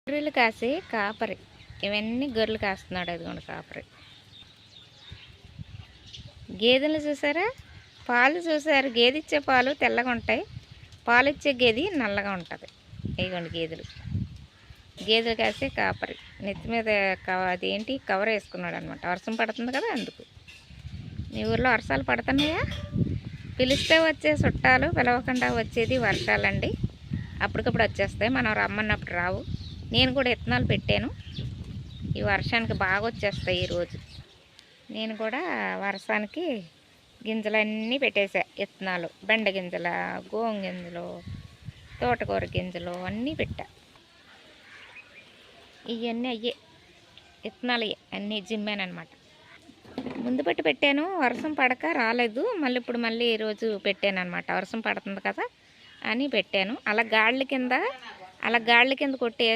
గొర్రెలు కాసే కాపరి. ఇవన్నీ గొర్రెలు కాస్తున్నాడు. అదిగోండి కాపరి. గేదెలు చూసారా? పాలు చూసారు. గేదె ఇచ్చే పాలు తెల్లగా ఉంటాయి, పాలు ఇచ్చే గేదె నల్లగా ఉంటుంది. ఇదిగోండి గేదెలు. గేదెలు కాసే కాపరి. నెత్తి మీద అదేంటి కవర్ వేసుకున్నాడు అనమాట. వర్షం పడుతుంది కదా అందుకు. మీ ఊర్లో వర్షాలు పడుతున్నాయా? పిలిస్తే వచ్చే చుట్టాలు, పిలవకుండా వచ్చేది వర్షాలండి. అప్పటికప్పుడు వచ్చేస్తాయి, మనం రమ్మన్నప్పుడు రావు. నేను కూడా విత్తనాలు పెట్టాను. ఈ వర్షానికి బాగా వచ్చేస్తాయి ఈరోజు. నేను కూడా వర్షానికి గింజలన్నీ పెట్టేసా. విత్తనాలు, బెండ గింజల, గోంగ గింజలు, తోటకూర గింజలు అన్నీ పెట్టా. ఇవన్నీ అయ్యే విత్తనాలు అన్నీ జిమ్మానమాట. ముందు పెట్టి పెట్టాను, వర్షం పడక రాలేదు. మళ్ళీ ఈరోజు పెట్టాను అనమాట. వర్షం పడుతుంది కదా అని పెట్టాను. అలా గాళ్ళ కింద కొట్టే